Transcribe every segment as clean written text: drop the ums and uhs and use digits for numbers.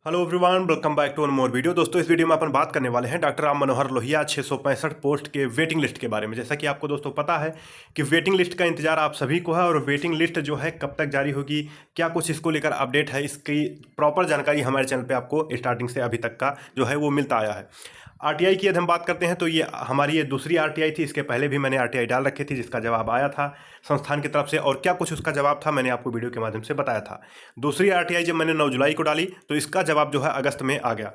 Hello everyone, welcome back to one more video. दोस्तों, इस video में अपन बात करने वाले हैं डॉक्टर राम मनोहर लोहिया 665 पोस्ट के वेटिंग लिस्ट के बारे में। जैसा कि आपको दोस्तों पता है कि वेटिंग लिस्ट का इंतजार आप सभी को है और वेटिंग लिस्ट जो है कब तक जारी होगी, क्या कुछ इसको लेकर अपडेट है, इसकी प्रॉपर जानकारी हमारे चैनल पे आपको स्टार्टिंग से अभी तक का जो है वो मिलता आया है। आरटीआई की यदि हम बात करते हैं तो ये दूसरी आरटीआई थी। इसके पहले भी मैंने आरटीआई डाल रखी थी जिसका जवाब आया था संस्थान की तरफ से, और क्या कुछ उसका जवाब था मैंने आपको वीडियो के माध्यम से बताया था। दूसरी आरटीआई जब मैंने 9 जुलाई को डाली तो इसका जवाब जो है अगस्त में आ गया।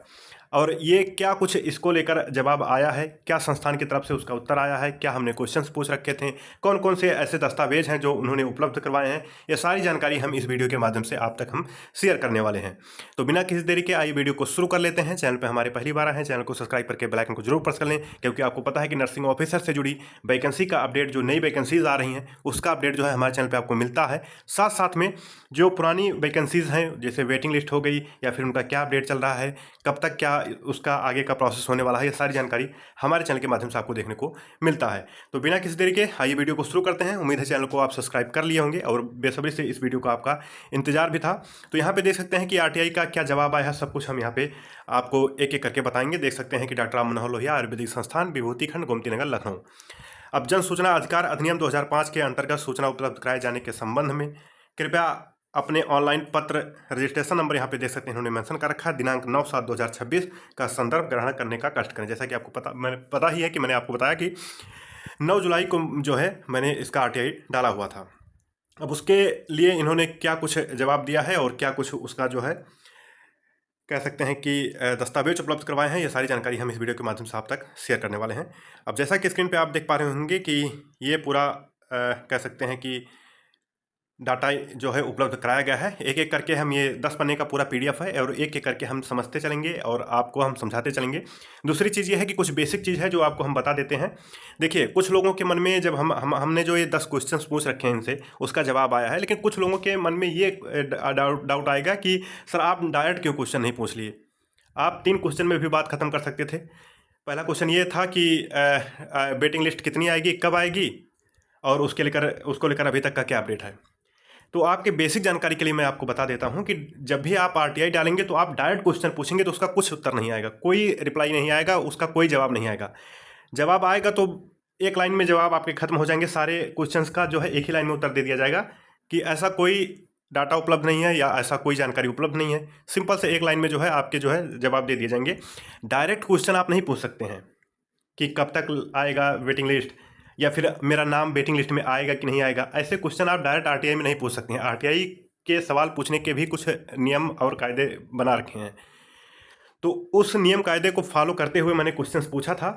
और ये क्या कुछ इसको लेकर जवाब आया है, क्या संस्थान की तरफ से उसका उत्तर आया है, क्या हमने क्वेश्चंस पूछ रखे थे, कौन कौन से ऐसे दस्तावेज हैं जो उन्होंने उपलब्ध करवाए हैं, ये सारी जानकारी हम इस वीडियो के माध्यम से आप तक हम शेयर करने वाले हैं। तो बिना किसी देरी के आइए वीडियो को शुरू कर लेते हैं। चैनल पर हमारे पहली बार आए हैं, चैनल को सब्सक्राइब करके बेल आइकन को जरूर प्रेस कर लें, क्योंकि आपको पता है कि नर्सिंग ऑफिसर से जुड़ी वैकेंसी का अपडेट, जो नई वैकेंसीज आ रही हैं उसका अपडेट जो है हमारे चैनल पर आपको मिलता है। साथ साथ में जो पुरानी वैकेंसीज हैं जैसे वेटिंग लिस्ट हो गई या फिर उनका क्या अपडेट चल रहा है, कब तक क्या उसका आगे का प्रोसेस होने वाला है, ये सारी जानकारी हमारे चैनल के माध्यम से आपको देखने को मिलता है। तो बिना किसी देरी के आइए वीडियो को शुरू करते हैं। उम्मीद है चैनल को आप सब्सक्राइब कर लिए होंगे और बेसब्री से इस वीडियो का आपका इंतजार भी था। तो यहाँ पे देख सकते हैं कि आरटीआई का क्या जवाब आया है, सब कुछ हम यहाँ पे आपको एक एक करके बताएंगे। देख सकते हैं कि डॉक्टर राम मनोहर लोहिया आयुर्वेदिक संस्थान, विभूति खंड, गोमती नगर, लखनऊ। अब जन सूचना अधिकार अधिनियम 2005 के अंतर्गत सूचना उपलब्ध कराए जाने के संबंध में कृपया अपने ऑनलाइन पत्र रजिस्ट्रेशन नंबर यहाँ पे देख सकते हैं इन्होंने मेंशन कर रखा है, दिनांक 9/7/2026 का संदर्भ ग्रहण करने का कष्ट करें। जैसा कि आपको पता ही है कि मैंने आपको बताया कि 9 जुलाई को जो है मैंने इसका आरटीआई डाला हुआ था। अब उसके लिए इन्होंने क्या कुछ जवाब दिया है और क्या कुछ उसका जो है कह सकते हैं कि दस्तावेज उपलब्ध करवाए हैं, ये सारी जानकारी हम इस वीडियो के माध्यम से आप तक शेयर करने वाले हैं। अब जैसा कि स्क्रीन पे आप देख पा रहे होंगे कि ये पूरा कह सकते हैं कि डाटा जो है उपलब्ध कराया गया है। एक एक करके हम, ये 10 पन्ने का पूरा पीडीएफ है और एक एक करके हम समझते चलेंगे और आपको हम समझाते चलेंगे। दूसरी चीज़ ये है कि कुछ बेसिक चीज़ है जो आपको हम बता देते हैं। देखिए, कुछ लोगों के मन में जब हमने जो ये 10 क्वेश्चंस पूछ रखे हैं इनसे, उसका जवाब आया है, लेकिन कुछ लोगों के मन में ये डाउट आएगा कि सर आप डायरेक्ट क्यों क्वेश्चन नहीं पूछ लिए। आप 3 क्वेश्चन में भी बात खत्म कर सकते थे। पहला क्वेश्चन ये था कि वेटिंग लिस्ट कितनी आएगी, कब आएगी, और उसको लेकर अभी तक का क्या अपडेट है। तो आपके बेसिक जानकारी के लिए मैं आपको बता देता हूं कि जब भी आप आरटीआई डालेंगे तो आप डायरेक्ट क्वेश्चन पूछेंगे तो उसका कुछ उत्तर नहीं आएगा, कोई रिप्लाई नहीं आएगा, उसका कोई जवाब नहीं आएगा। जवाब आएगा तो एक लाइन में जवाब आपके खत्म हो जाएंगे, सारे क्वेश्चंस का जो है एक ही लाइन में उत्तर दे दिया जाएगा कि ऐसा कोई डाटा उपलब्ध नहीं है या ऐसा कोई जानकारी उपलब्ध नहीं है। सिंपल से एक लाइन में जो है आपके जो है जवाब दे दिए जाएंगे। डायरेक्ट क्वेश्चन आप नहीं पूछ सकते हैं कि कब तक आएगा वेटिंग लिस्ट, या फिर मेरा नाम वेटिंग लिस्ट में आएगा कि नहीं आएगा। ऐसे क्वेश्चन आप डायरेक्ट आरटीआई में नहीं पूछ सकते हैं। आरटीआई के सवाल पूछने के भी कुछ नियम और कायदे बना रखे हैं, तो उस नियम कायदे को फॉलो करते हुए मैंने क्वेश्चंस पूछा था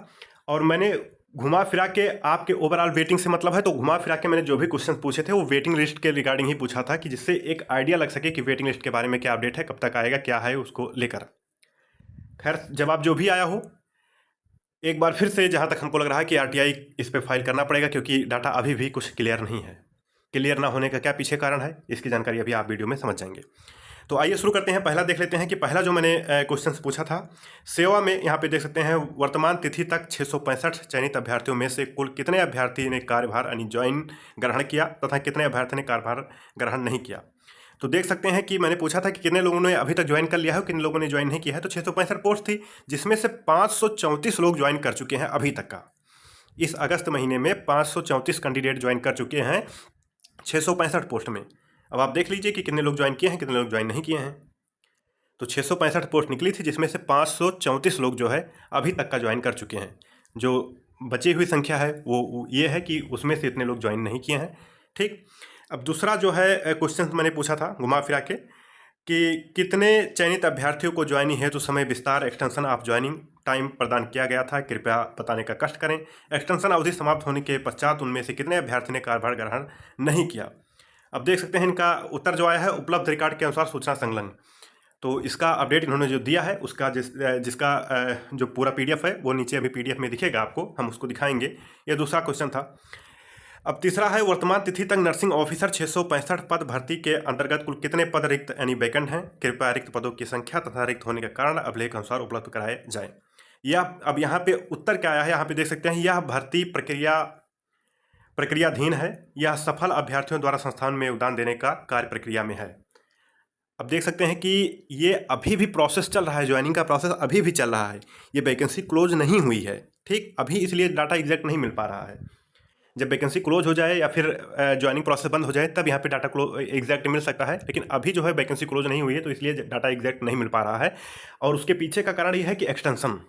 और मैंने घुमा फिरा के, आपके ओवरऑल वेटिंग से मतलब है, तो घुमा फिरा के मैंने जो भी क्वेश्चन पूछे थे वो वेटिंग लिस्ट के रिगार्डिंग ही पूछा था कि जिससे एक आइडिया लग सके कि वेटिंग लिस्ट के बारे में क्या अपडेट है, कब तक आएगा, क्या है उसको लेकर। खैर, जवाब जो भी आया हो, एक बार फिर से जहाँ तक हमको लग रहा है कि आरटीआई इस पे फाइल करना पड़ेगा, क्योंकि डाटा अभी भी कुछ क्लियर नहीं है। क्लियर ना होने का क्या पीछे कारण है, इसकी जानकारी अभी आप वीडियो में समझ जाएंगे। तो आइए शुरू करते हैं। पहला देख लेते हैं कि पहला जो मैंने क्वेश्चन पूछा था, सेवा में यहाँ पे देख सकते हैं वर्तमान तिथि तक 665 चयनित अभ्यर्थियों में से कुल कितने अभ्यर्थी ने कार्यभार ज्वाइन ग्रहण किया तथा कितने अभ्यर्थी ने कार्यभार ग्रहण नहीं किया। तो देख सकते हैं कि मैंने पूछा था कि कितने लोगों ने अभी तक ज्वाइन कर लिया है, कितने लोगों ने ज्वाइन नहीं किया है। तो 665 पोस्ट थी, जिसमें से 534 लोग ज्वाइन कर चुके हैं अभी तक का। इस अगस्त महीने में 534 कैंडिडेट ज्वाइन कर चुके हैं 665 पोस्ट में। अब आप देख लीजिए कि कितने लोग ज्वाइन किए हैं, कितने लोग ज्वाइन नहीं किए हैं। तो 665 पोस्ट निकली थी, जिसमें से 534 लोग जो है अभी तक का ज्वाइन कर चुके हैं। जो बची हुई संख्या है वो ये है कि उसमें से इतने लोग ज्वाइन नहीं किए हैं। ठीक। अब दूसरा जो है क्वेश्चन मैंने पूछा था घुमा फिरा के कि कितने चयनित अभ्यर्थियों को ज्वाइनिंग हेतु समय विस्तार एक्सटेंशन ऑफ ज्वाइनिंग टाइम प्रदान किया गया था, कृपया बताने का कष्ट करें। एक्सटेंशन अवधि समाप्त होने के पश्चात उनमें से कितने अभ्यर्थी ने कार्यभार ग्रहण नहीं किया। अब देख सकते हैं इनका उत्तर जो आया है, उपलब्ध रिकॉर्ड के अनुसार सूचना संलग्न। तो इसका अपडेट इन्होंने जो दिया है उसका जिसका जो पूरा पीडीएफ है वो नीचे अभी पीडीएफ में दिखेगा आपको, हम उसको दिखाएंगे। ये दूसरा क्वेश्चन था। अब तीसरा है वर्तमान तिथि तक नर्सिंग ऑफिसर 665 पद भर्ती के अंतर्गत कुल कितने पद रिक्त यानी वैकेंट हैं, कृपया रिक्त पदों की संख्या तथा रिक्त होने के कारण अभिलेख अनुसार उपलब्ध कराए जाएं। यह अब यहाँ पे उत्तर क्या आया है, यहाँ पे देख सकते हैं, यह भर्ती प्रक्रियाधीन है, यह सफल अभ्यर्थियों द्वारा संस्थान में योगदान देने का कार्य प्रक्रिया में है। अब देख सकते हैं कि ये अभी भी प्रोसेस चल रहा है, ज्वाइनिंग का प्रोसेस अभी भी चल रहा है, ये वैकेंसी क्लोज नहीं हुई है, ठीक, अभी इसलिए डाटा एग्जैक्ट नहीं मिल पा रहा है। जब वैकेंसी क्लोज हो जाए या फिर ज्वाइनिंग प्रोसेस बंद हो जाए तब यहाँ पे डाटा क्लोज एग्जैक्ट मिल सकता है, लेकिन अभी जो है वैकेंसी क्लोज नहीं हुई है तो इसलिए डाटा एग्जैक्ट नहीं मिल पा रहा है। और उसके पीछे का कारण ये है कि एक्सटेंशन,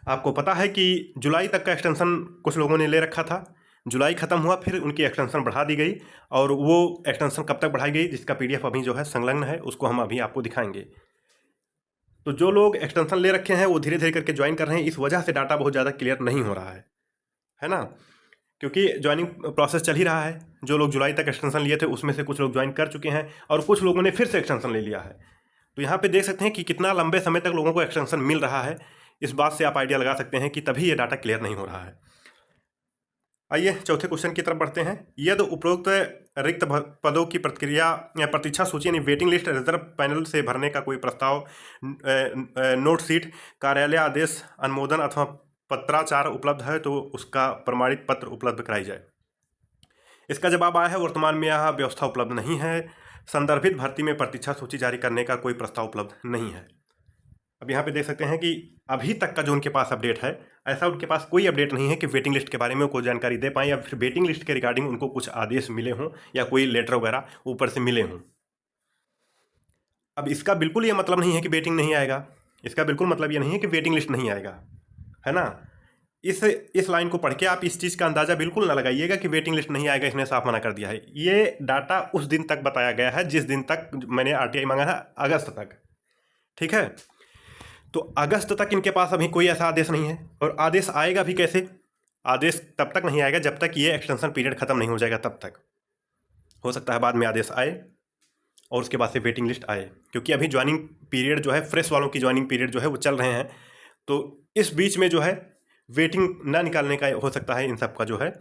आपको पता है कि जुलाई तक का एक्सटेंशन कुछ लोगों ने ले रखा था, जुलाई खत्म हुआ फिर उनकी एक्सटेंशन बढ़ा दी गई, और वो एक्सटेंशन कब तक बढ़ाई गई जिसका PDF अभी जो है संलग्न है, उसको हम अभी आपको दिखाएंगे। तो जो लोग एक्सटेंशन ले रखे हैं वो धीरे धीरे करके ज्वाइन कर रहे हैं, इस वजह से डाटा बहुत ज़्यादा क्लियर नहीं हो रहा है ना, क्योंकि ज्वाइनिंग प्रोसेस चल ही रहा है। जो लोग जुलाई तक एक्सटेंशन लिए थे उसमें से कुछ लोग ज्वाइन कर चुके हैं और कुछ लोगों ने फिर से एक्सटेंशन ले लिया है। तो यहाँ पे देख सकते हैं कि कितना लंबे समय तक लोगों को एक्सटेंशन मिल रहा है, इस बात से आप आइडिया लगा सकते हैं कि तभी ये डाटा क्लियर नहीं हो रहा है। आइए चौथे क्वेश्चन की तरफ बढ़ते हैं। यदि उपरोक्त रिक्त पदों की प्रक्रिया या प्रतीक्षा सूची यानी वेटिंग लिस्ट रिजर्व पैनल से भरने का कोई प्रस्ताव, नोट सीट, कार्यालय आदेश, अनुमोदन अथवा पत्राचार उपलब्ध है तो उसका प्रमाणित पत्र उपलब्ध कराई जाए। इसका जवाब आया है वर्तमान में यह व्यवस्था उपलब्ध नहीं है, संदर्भित भर्ती में प्रतीक्षा सूची जारी करने का कोई प्रस्ताव उपलब्ध नहीं है। अब यहाँ पे देख सकते हैं कि अभी तक का जो उनके पास अपडेट है, ऐसा उनके पास कोई अपडेट नहीं है कि वेटिंग लिस्ट के बारे में कोई जानकारी दे पाएँ या फिर वेटिंग लिस्ट के रिगार्डिंग उनको कुछ आदेश मिले हों या कोई लेटर वगैरह ऊपर से मिले हों। अब इसका बिल्कुल ये मतलब नहीं है कि वेटिंग नहीं आएगा, इसका बिल्कुल मतलब ये नहीं है कि वेटिंग लिस्ट नहीं आएगा, है ना। इस लाइन को पढ़ के आप इस चीज़ का अंदाज़ा बिल्कुल ना लगाइएगा कि वेटिंग लिस्ट नहीं आएगा, इसने साफ मना कर दिया है। ये डाटा उस दिन तक बताया गया है जिस दिन तक मैंने RTI मांगा था, अगस्त तक, ठीक है। तो अगस्त तक इनके पास अभी कोई ऐसा आदेश नहीं है, और आदेश आएगा भी कैसे, आदेश तब तक नहीं आएगा जब तक ये एक्सटेंशन पीरियड ख़त्म नहीं हो जाएगा, तब तक हो सकता है बाद में आदेश आए और उसके बाद से वेटिंग लिस्ट आए, क्योंकि अभी ज्वाइनिंग पीरियड जो है, फ्रेश वालों की ज्वाइनिंग पीरियड जो है वो चल रहे हैं। तो इस बीच में जो है वेटिंग ना निकालने का हो सकता है, इन सब का जो है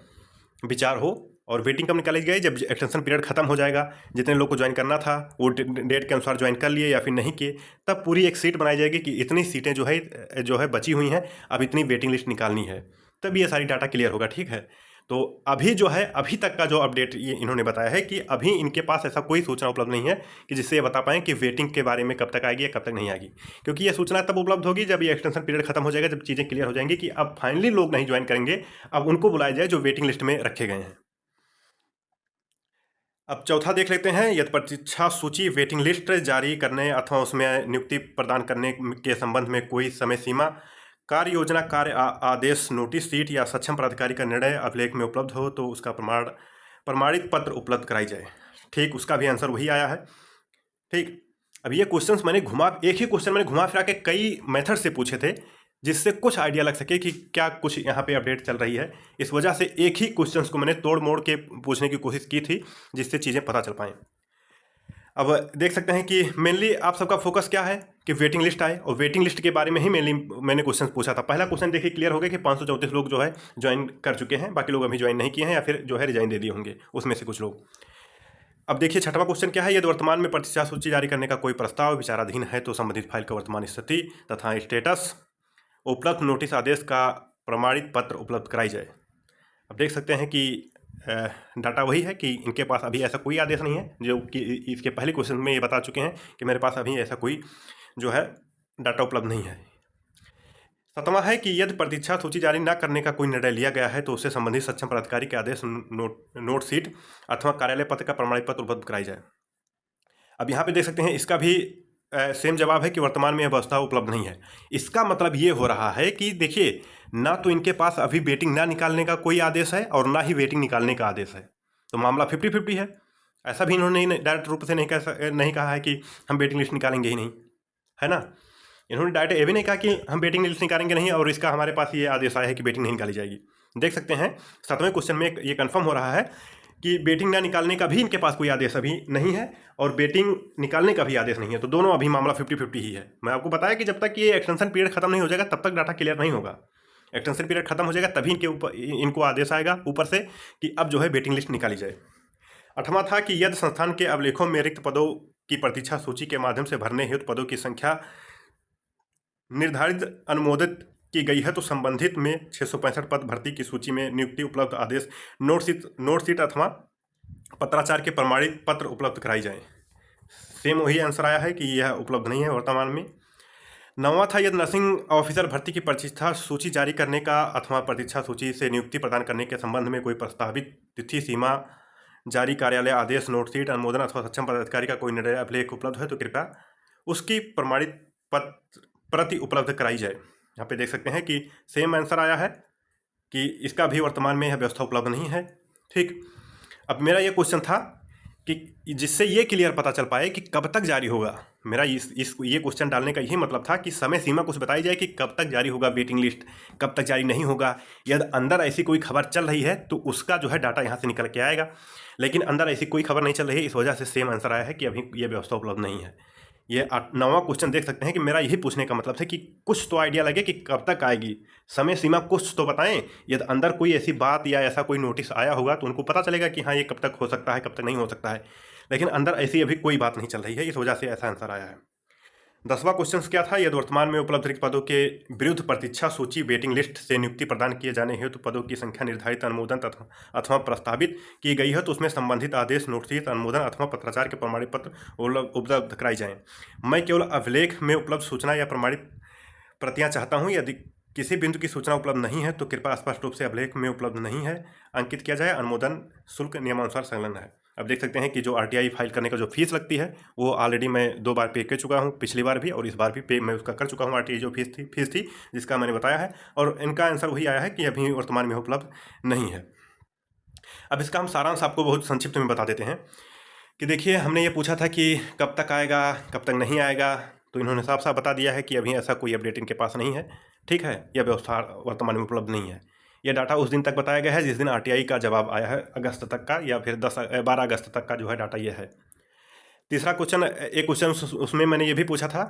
विचार हो। और वेटिंग कब निकाली गई, जब एक्सटेंशन पीरियड खत्म हो जाएगा, जितने लोग को ज्वाइन करना था वो डेट के अनुसार ज्वाइन कर लिए या फिर नहीं किए, तब पूरी एक सीट बनाई जाएगी कि इतनी सीटें जो है बची हुई हैं, अब इतनी वेटिंग लिस्ट निकालनी है, तब ये सारी डाटा क्लियर होगा, ठीक है। तो अभी जो है, अभी तक का जो अपडेट ये इन्होंने बताया है कि अभी इनके पास ऐसा कोई सूचना उपलब्ध नहीं है कि जिससे ये बता पाएँ कि वेटिंग के बारे में कब तक आएगी या कब तक नहीं आएगी, क्योंकि ये सूचना तब उपलब्ध होगी जब ये एक्सटेंशन पीरियड खत्म हो जाएगा, जब चीज़ें क्लियर हो जाएंगी कि अब फाइनली लोग नहीं ज्वाइन करेंगे, अब उनको बुलाया जाए जो वेटिंग लिस्ट में रखे गए हैं। अब चौथा देख लेते हैं। यदि प्रतीक्षा सूची वेटिंग लिस्ट जारी करने अथवा उसमें नियुक्ति प्रदान करने के संबंध में कोई समय सीमा, कार्य योजना, कार्य आदेश, नोटिस सीट या सक्षम प्राधिकारी का निर्णय अभिलेख में उपलब्ध हो तो उसका प्रमाणित पत्र उपलब्ध कराई जाए। ठीक, उसका भी आंसर वही आया है। ठीक, अब ये क्वेश्चंस मैंने एक ही क्वेश्चन मैंने घुमा फिरा के कई मेथड से पूछे थे, जिससे कुछ आइडिया लग सके कि क्या कुछ यहाँ पे अपडेट चल रही है। इस वजह से एक ही क्वेश्चंस को मैंने तोड़ मोड़ के पूछने की कोशिश की थी, जिससे चीज़ें पता चल पाएँ। अब देख सकते हैं कि मेनली आप सबका फोकस क्या है कि वेटिंग लिस्ट आए, और वेटिंग लिस्ट के बारे में ही मेनली मैंने क्वेश्चन पूछा था। पहला क्वेश्चन देखिए क्लियर हो गया कि 534 लोग जो है ज्वाइन कर चुके हैं, बाकी लोग अभी ज्वाइन नहीं किए हैं या फिर जो है रिजाइन दे दिए होंगे उसमें से कुछ लोग। अब देखिए छठवां क्वेश्चन क्या है। यदि वर्तमान में प्रतीक्षा सूची जारी करने का कोई प्रस्ताव विचाराधीन है तो संबंधित फाइल का वर्तमान स्थिति तथा स्टेटस, उपलब्ध नोटिस आदेश का प्रमाणित पत्र उपलब्ध कराई जाए। अब देख सकते हैं कि डाटा वही है कि इनके पास अभी ऐसा कोई आदेश नहीं है, जो कि इसके पहले क्वेश्चन में ये बता चुके हैं कि मेरे पास अभी ऐसा कोई जो है डाटा उपलब्ध नहीं है। सातवां है कि यदि प्रतीक्षा सूची जारी न करने का कोई निर्णय लिया गया है तो उससे संबंधित सक्षम प्राधिकारी के आदेश, नोट सीट अथवा कार्यालय पत्र का प्रमाणित पत्र उपलब्ध कराई जाए। अब यहाँ पे देख सकते हैं इसका भी सेम जवाब है कि वर्तमान में यह व्यवस्था उपलब्ध नहीं है। इसका मतलब ये हो रहा है कि देखिए, ना तो इनके पास अभी वेटिंग ना निकालने का कोई आदेश है और ना ही वेटिंग निकालने का आदेश है, तो मामला 50-50 है। ऐसा भी इन्होंने डायरेक्ट रूप से नहीं कहा है कि हम वेटिंग लिस्ट निकालेंगे ही नहीं, है ना। इन्होंने डायरेक्ट ये भी नहीं कहा कि हम वेटिंग लिस्ट निकालेंगे नहीं और इसका हमारे पास ये आदेश आया है कि वेटिंग नहीं निकाली जाएगी। देख सकते हैं 7वें क्वेश्चन में ये कन्फर्म हो रहा है कि वेटिंग ना निकालने का भी इनके पास कोई आदेश अभी नहीं है और वेटिंग निकालने का भी आदेश नहीं है, तो दोनों अभी मामला 50-50 ही है। मैं आपको बताया कि जब तक ये एक्सटेंशन पीरियड खत्म नहीं हो जाएगा तब तक डाटा क्लियर नहीं होगा। एक्सटेंशन पीरियड खत्म हो जाएगा तभी इनको आदेश आएगा ऊपर से कि अब जो है वेटिंग लिस्ट निकाली जाए। 8वां था कि यदि संस्थान के अभिलेखों में रिक्त पदों की प्रतीक्षा सूची के माध्यम से भरने हेतु पदों की संख्या निर्धारित अनुमोदित की गई है तो संबंधित में 665 पद भर्ती की सूची में नियुक्ति उपलब्ध आदेश, नोट सीट अथवा पत्राचार के प्रमाणित पत्र उपलब्ध कराई जाए। सेम वही आंसर आया है कि यह उपलब्ध नहीं है वर्तमान में। 9वां था, यदि नर्सिंग ऑफिसर भर्ती की प्रतीक्षा सूची जारी करने का अथवा प्रतीक्षा सूची से नियुक्ति प्रदान करने के संबंध में कोई प्रस्तावित तिथि सीमा जारी कार्यालय आदेश नोटशीट अनुमोदन अथवा सक्षम पदाधिकारी का कोई निर्णय अभिलेख उपलब्ध है तो कृपया उसकी प्रमाणित प्रति उपलब्ध कराई जाए। यहाँ पे देख सकते हैं कि सेम आंसर आया है कि इसका भी वर्तमान में यह व्यवस्था उपलब्ध नहीं है। ठीक, अब मेरा ये क्वेश्चन था कि जिससे ये क्लियर पता चल पाए कि कब तक जारी होगा। मेरा ये क्वेश्चन डालने का यही मतलब था कि समय सीमा कुछ बताई जाए कि कब तक जारी होगा वेटिंग लिस्ट, कब तक जारी नहीं होगा। यदि अंदर ऐसी कोई खबर चल रही है तो उसका जो है डाटा यहाँ से निकल के आएगा, लेकिन अंदर ऐसी कोई खबर नहीं चल रही है, इस वजह से सेम आंसर आया है कि अभी ये व्यवस्था उपलब्ध नहीं है। ये 9वां क्वेश्चन देख सकते हैं कि मेरा यही पूछने का मतलब था कि कुछ तो आइडिया लगे कि कब तक आएगी, समय सीमा कुछ तो बताएं। यदि अंदर कोई ऐसी बात या ऐसा कोई नोटिस आया होगा तो उनको पता चलेगा कि हाँ ये कब तक हो सकता है, कब तक नहीं हो सकता है, लेकिन अंदर ऐसी अभी कोई बात नहीं चल रही है, इस वजह से ऐसा आंसर आया है। 10वां क्वेश्चन क्या था, यदि वर्तमान में उपलब्ध रिक्त पदों के विरुद्ध प्रतीक्षा सूची वेटिंग लिस्ट से नियुक्ति प्रदान किए जाने हेतु तो पदों की संख्या निर्धारित अनुमोदन अथवा प्रस्तावित की गई है तो उसमें संबंधित आदेश नोटिस अनुमोदन अथवा पत्राचार के प्रमाणित पत्र उपलब्ध कराई जाएं। मैं केवल अभिलेख में उपलब्ध सूचना या प्रमाणित प्रतियां चाहता हूं। यदि किसी बिंदु की सूचना उपलब्ध नहीं है तो कृपया स्पष्ट रूप से अभिलेख में उपलब्ध नहीं है अंकित किया जाए। अनुमोदन शुल्क नियमानुसार संलग्न है। अब देख सकते हैं कि जो आरटीआई फाइल करने का जो फीस लगती है वो ऑलरेडी मैं 2 बार पे कर चुका हूँ, पिछली बार भी और इस बार भी पे मैं उसका कर चुका हूँ। आरटीआई जो फीस थी जिसका मैंने बताया है, और इनका आंसर वही आया है कि अभी वर्तमान में उपलब्ध नहीं है। अब इसका हम सारांश आपको बहुत संक्षिप्त में बता देते हैं कि देखिए, हमने ये पूछा था कि कब तक आएगा, कब तक नहीं आएगा, तो इन्होंने साफ साफ बता दिया है कि अभी ऐसा कोई अपडेट इनके पास नहीं है। ठीक है, यह व्यवस्था वर्तमान में उपलब्ध नहीं है। यह डाटा उस दिन तक बताया गया है जिस दिन आरटीआई का जवाब आया है, अगस्त तक का, या फिर 12 अगस्त तक का जो है डाटा यह है। तीसरा क्वेश्चन, एक क्वेश्चन उसमें मैंने ये भी पूछा था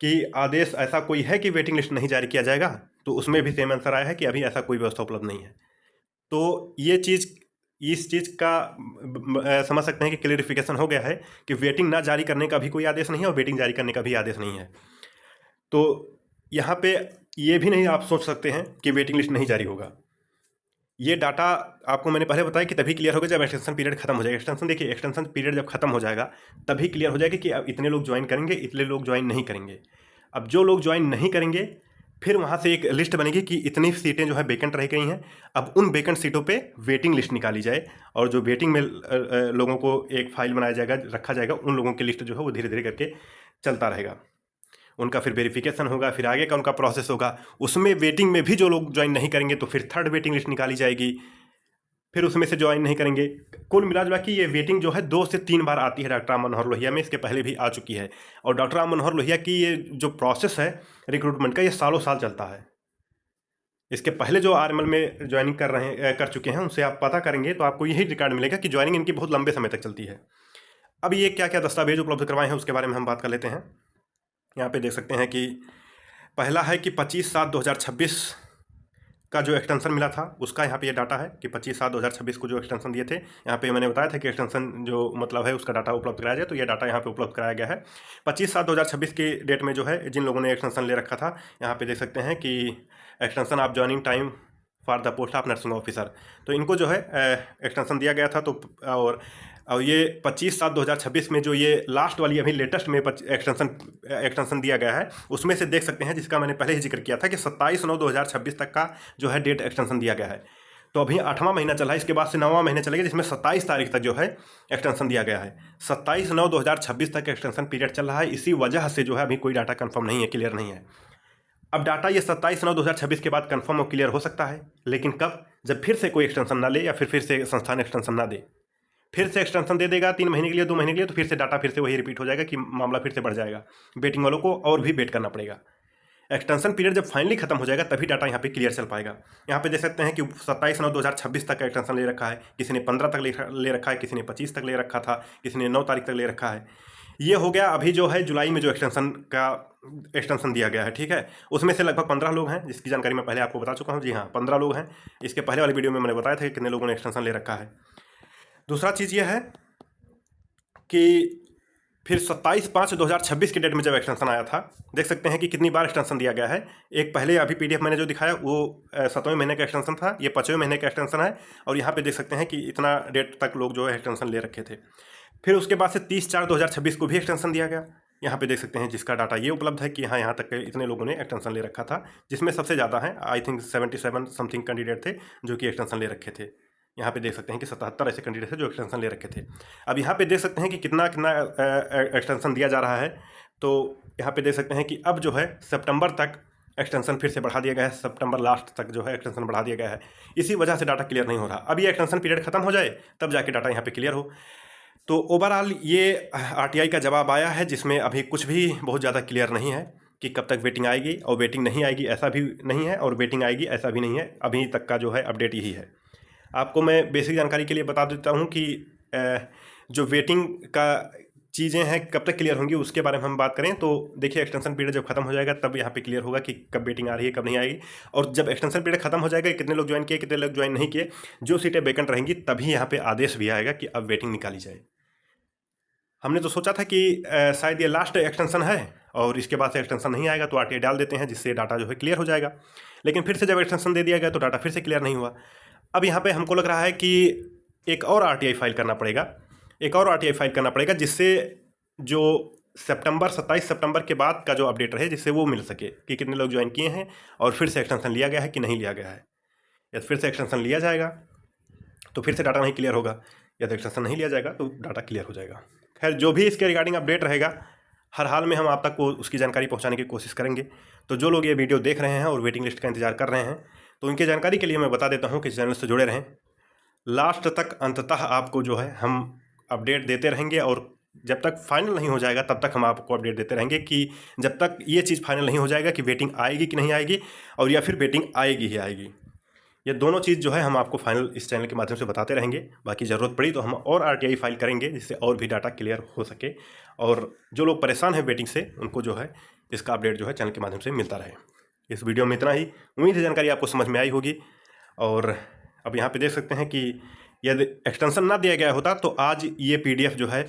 कि आदेश ऐसा कोई है कि वेटिंग लिस्ट नहीं जारी किया जाएगा, तो उसमें भी सेम आंसर आया है कि अभी ऐसा कोई व्यवस्था उपलब्ध नहीं है। तो ये चीज़, इस चीज़ का समझ सकते हैं कि क्लियरिफिकेशन हो गया है कि वेटिंग ना जारी करने का भी कोई आदेश नहीं है और वेटिंग जारी करने का भी आदेश नहीं है। तो यहाँ पे ये भी नहीं आप सोच सकते हैं कि वेटिंग लिस्ट नहीं जारी होगा। ये डाटा आपको मैंने पहले बताया कि तभी क्लियर होगा जब एक्सटेंशन पीरियड खत्म हो जाएगा। एक्सटेंशन देखिए, एक्सटेंशन पीरियड जब खत्म हो जाएगा तभी क्लियर हो जाएगा कि अब इतने लोग ज्वाइन करेंगे, इतने लोग ज्वाइन नहीं करेंगे। अब जो लोग ज्वाइन नहीं करेंगे फिर वहाँ से एक लिस्ट बनेगी कि इतनी सीटें जो है वेकेंट रह गई हैं। अब उन वेकेंट सीटों पे वेटिंग लिस्ट निकाली जाए और जो वेटिंग में लोगों को एक फाइल बनाया जाएगा, रखा जाएगा, उन लोगों की लिस्ट जो है वो धीरे धीरे करके चलता रहेगा। उनका फिर वेरिफिकेशन होगा, फिर आगे का उनका प्रोसेस होगा। उसमें वेटिंग में भी जो लोग ज्वाइन नहीं करेंगे तो फिर थर्ड वेटिंग लिस्ट निकाली जाएगी, फिर उसमें से ज्वाइन नहीं करेंगे। कुल मिला जुला के ये वेटिंग जो है 2 से 3 बार आती है डॉक्टर राम मनोहर लोहिया में, इसके पहले भी आ चुकी है। और डॉक्टर राम मनोहर लोहिया की ये जो प्रोसेस है रिक्रूटमेंट का, ये सालों साल चलता है। इसके पहले जो आरएमएल में ज्वाइनिंग कर चुके हैं उनसे आप पता करेंगे तो आपको यही रिकॉर्ड मिलेगा कि ज्वाइनिंग इनकी बहुत लंबे समय तक चलती है। अब ये क्या क्या दस्तावेज उपलब्ध करवाए हैं उसके बारे में हम बात कर लेते हैं। यहाँ पे देख सकते हैं कि पहला है कि 25/7/2026 का जो एक्सटेंशन मिला था उसका यहाँ पे ये डाटा है कि 25/7/2026 को जो एक्सटेंशन दिए थे, यहाँ पे मैंने बताया था कि एक्सटेंशन जो मतलब है उसका डाटा उपलब्ध कराया जाए, तो ये डाटा यहाँ पे उपलब्ध कराया गया है। 25/7/2026 की डेट में जो है जिन लोगों ने एक्सटेंशन ले रखा था, यहाँ पे देख सकते हैं कि extension of joining time for the post of nursing officer, तो इनको जो है एक्सटेंशन दिया गया था। तो और ये 25/7/2026 में जो ये लास्ट वाली अभी लेटेस्ट में एक्सटेंशन दिया गया है उसमें से देख सकते हैं, जिसका मैंने पहले ही जिक्र किया था कि 27/9/2026 तक का जो है डेट एक्सटेंशन दिया गया है। तो अभी 8वां महीना चल रहा है, इसके बाद से 9वां महीना चलेगा जिसमें 27 तारीख तक जो है एक्सटेंशन दिया गया है। 27/9/2026 तक एक्सटेंशन पीरियड चल रहा है, इसी वजह से जो है अभी कोई डाटा कन्फर्म नहीं है, क्लियर नहीं है। अब डाटा ये 27/9/2026 के बाद कन्फर्म और क्लियर हो सकता है, लेकिन कब? जब फिर से कोई एक्सटेंशन ना ले या फिर से संस्थान एक्सटेंशन ना दे। फिर से एक्सटेंशन दे देगा 3 महीने के लिए, 2 महीने के लिए, तो फिर से डाटा फिर से वही रिपीट हो जाएगा कि मामला फिर से बढ़ जाएगा। वेटिंग वालों को और भी वेट करना पड़ेगा। एक्सटेंशन पीरियड जब फाइनली खत्म हो जाएगा तभी डाटा यहाँ पे क्लियर चल पाएगा। यहाँ पे देख सकते हैं कि 27/9/2026 तक का एक्सटेंशन ले रखा है, किसी ने 15 तक ले रखा है, किसी ने 25 तक ले रखा था, किसी ने 9 तारीख तक ले रखा है। ये हो गया अभी जो है जुलाई में जो एक्सटेंशन दिया गया है। ठीक है, उसमें से लगभग 15 लोग हैं, जिसकी जानकारी मैं पहले आपको बता चुका हूँ। जी हाँ, 15 लोग हैं। इसके पहले वाली वीडियो में मैंने बताया था कि कितने लोगों ने एक्सटेंशन ले रखा है। दूसरा चीज़ यह है कि फिर 27/5/2026 की डेट में जब एक्सटेंशन आया था, देख सकते हैं कि कितनी बार एक्सटेंशन दिया गया है। एक पहले अभी पीडीएफ मैंने जो दिखाया वो 7वें महीने का एक्सटेंशन था, ये 5वें महीने का एक्सटेंशन है, और यहाँ पे देख सकते हैं कि इतना डेट तक लोग जो है एक्सटेंशन ले रखे थे। फिर उसके बाद से 30/4/2026 को भी एक्सटेंशन दिया गया। यहाँ पे देख सकते हैं जिसका डाटा ये उपलब्ध है कि हाँ यहाँ तक के इतने लोगों ने एक्सटेंशन ले रखा था, जिसमें सबसे ज़्यादा है आई थिंक 77 समथिंग कैंडिडेट थे जो कि एक्सटेंशन ले रखे थे। यहाँ पे देख सकते हैं कि 77 ऐसे कैंडिडेट थे जो एक्सटेंशन ले रखे थे। अब यहाँ पे देख सकते हैं कि कितना कितना एक्सटेंशन दिया जा रहा है। तो यहाँ पे देख सकते हैं कि अब जो है सितंबर तक एक्सटेंशन फिर से बढ़ा दिया गया है, सितंबर लास्ट तक जो है एक्सटेंशन बढ़ा दिया गया है। इसी वजह से डाटा क्लियर नहीं हो रहा। अब ये एक्सटेंशन पीरियड खत्म हो जाए तब जाके डाटा यहाँ पे क्लियर हो। तो ओवरऑल ये आरटीआई का जवाब आया है, जिसमें अभी कुछ भी बहुत ज़्यादा क्लियर नहीं है कि कब तक वेटिंग आएगी, और वेटिंग नहीं आएगी ऐसा भी नहीं है, और वेटिंग आएगी ऐसा भी नहीं है। अभी तक का जो है अपडेट यही है। आपको मैं बेसिक जानकारी के लिए बता देता हूँ कि जो वेटिंग का चीज़ें हैं कब तक क्लियर होंगी उसके बारे में हम बात करें तो देखिए, एक्सटेंशन पीरियड जब खत्म हो जाएगा तब यहाँ पे क्लियर होगा कि कब वेटिंग आ रही है कब नहीं आएगी। और जब एक्सटेंशन पीरियड खत्म हो जाएगा, कितने लोग ज्वाइन किए कितने लोग ज्वाइन नहीं किए, जो सीटें वैकेंट रहेंगी, तभी यहाँ पे आदेश भी आएगा कि अब वेटिंग निकाली जाए। हमने तो सोचा था कि शायद ये लास्ट एक्सटेंशन है और इसके बाद से एक्सटेंशन नहीं आएगा तो आरटीआई डाल देते हैं जिससे डाटा जो है क्लियर हो जाएगा। लेकिन फिर से जब एक्सटेंशन दे दिया गया तो डाटा फिर से क्लियर नहीं हुआ। अब यहाँ पे हमको लग रहा है कि एक और आरटीआई फाइल करना पड़ेगा, जिससे जो 27 सितंबर के बाद का जो अपडेट रहे, जिससे वो मिल सके कि कितने लोग ज्वाइन किए हैं और फिर से एक्सटेंशन लिया गया है कि नहीं लिया गया है। या फिर से एक्सटेंशन लिया जाएगा तो फिर से डाटा नहीं क्लियर होगा, या तो एक्सटेंशन नहीं लिया जाएगा तो डाटा क्लियर हो जाएगा। खैर, जो भी इसके रिगार्डिंग अपडेट रहेगा, हर हाल में हम आप तक को उसकी जानकारी पहुंचाने की कोशिश करेंगे। तो जो लोग ये वीडियो देख रहे हैं और वेटिंग लिस्ट का इंतजार कर रहे हैं, तो उनकी जानकारी के लिए मैं बता देता हूं कि चैनल से जुड़े रहें। लास्ट तक अंततः आपको जो है हम अपडेट देते रहेंगे, और जब तक फाइनल नहीं हो जाएगा तब तक हम आपको अपडेट देते रहेंगे कि जब तक ये चीज़ फाइनल नहीं हो जाएगा कि वेटिंग आएगी कि नहीं आएगी, और या फिर वेटिंग आएगी ही आएगी। ये दोनों चीज़ जो है हम आपको फाइनल इस चैनल के माध्यम से बताते रहेंगे। बाकी ज़रूरत पड़ी तो हम और आरटीआई फाइल करेंगे जिससे और भी डाटा क्लियर हो सके, और जो लोग परेशान हैं वेटिंग से उनको जो है इसका अपडेट जो है चैनल के माध्यम से मिलता रहे। इस वीडियो में इतना ही। उम्मीद है जानकारी आपको समझ में आई होगी। और अब यहाँ पे देख सकते हैं कि यदि एक्सटेंशन ना दिया गया होता तो आज ये पीडीएफ जो है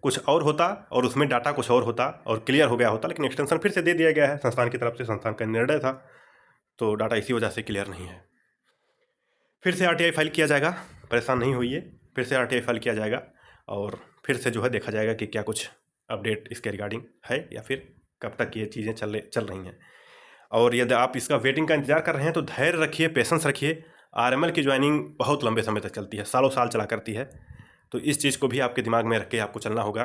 कुछ और होता और उसमें डाटा कुछ और होता और क्लियर हो गया होता, लेकिन एक्सटेंशन फिर से दे दिया गया है संस्थान की तरफ से, संस्थान का निर्णय था, तो डाटा इसी वजह से क्लियर नहीं है। फिर से आरटीआई फाइल किया जाएगा, परेशान नहीं होइए, फिर से आरटीआई फाइल किया जाएगा और फिर से जो है देखा जाएगा कि क्या कुछ अपडेट इसके रिगार्डिंग है या फिर कब तक ये चीज़ें चल रही हैं। और यदि आप इसका वेटिंग का इंतजार कर रहे हैं तो धैर्य रखिए, पेशेंस रखिए। आरएमएल की ज्वाइनिंग बहुत लंबे समय तक चलती है, सालों साल चला करती है, तो इस चीज़ को भी आपके दिमाग में रख के आपको चलना होगा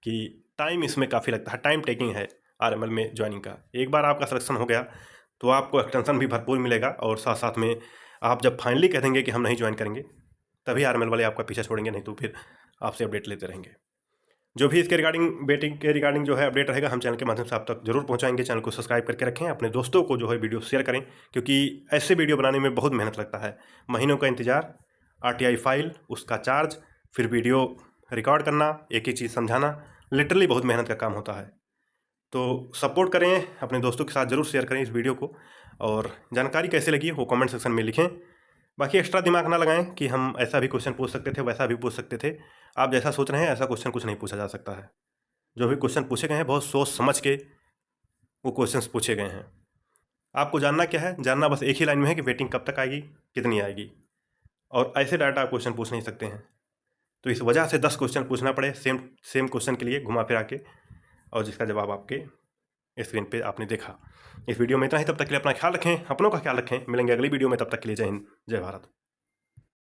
कि टाइम इसमें काफ़ी लगता है, टाइम टेकिंग है आरएमएल में ज्वाइनिंग का। एक बार आपका सिलेक्शन हो गया तो आपको एक्सटेंशन भी भरपूर मिलेगा, और साथ साथ में आप जब फाइनली कह देंगे कि हम नहीं ज्वाइन करेंगे तभी आरएमएल वाले आपका पीछा छोड़ेंगे, नहीं तो फिर आपसे अपडेट लेते रहेंगे। जो भी इसके रिगार्डिंग वेटिंग के रिगार्डिंग जो है अपडेट रहेगा हम चैनल के माध्यम से आप तक जरूर पहुंचाएंगे। चैनल को सब्सक्राइब करके रखें, अपने दोस्तों को जो है वीडियो शेयर करें, क्योंकि ऐसे वीडियो बनाने में बहुत मेहनत लगता है। महीनों का इंतजार, आरटीआई फाइल, उसका चार्ज, फिर वीडियो रिकॉर्ड करना, एक एक चीज़ समझाना, लिटरली बहुत मेहनत का काम होता है। तो सपोर्ट करें, अपने दोस्तों के साथ ज़रूर शेयर करें इस वीडियो को, और जानकारी कैसे लगी वो कमेंट सेक्शन में लिखें। बाकी एक्स्ट्रा दिमाग ना लगाएं कि हम ऐसा भी क्वेश्चन पूछ सकते थे, वैसा भी पूछ सकते थे। आप जैसा सोच रहे हैं ऐसा क्वेश्चन कुछ नहीं पूछा जा सकता है। जो भी क्वेश्चन पूछे गए हैं बहुत सोच समझ के वो क्वेश्चंस पूछे गए हैं। आपको जानना क्या है, जानना बस एक ही लाइन में है कि वेटिंग कब तक आएगी, कितनी आएगी, और ऐसे डाटा आप क्वेश्चन पूछ नहीं सकते हैं। तो इस वजह से 10 क्वेश्चन पूछना पड़े सेम क्वेश्चन के लिए घुमा फिरा के, और जिसका जवाब आपके स्क्रीन पे आपने देखा। इस वीडियो में इतना ही। तब तक के लिए अपना ख्याल रखें, अपनों का ख्याल रखें। मिलेंगे अगली वीडियो में, तब तक के लिए जय हिंद, जय भारत।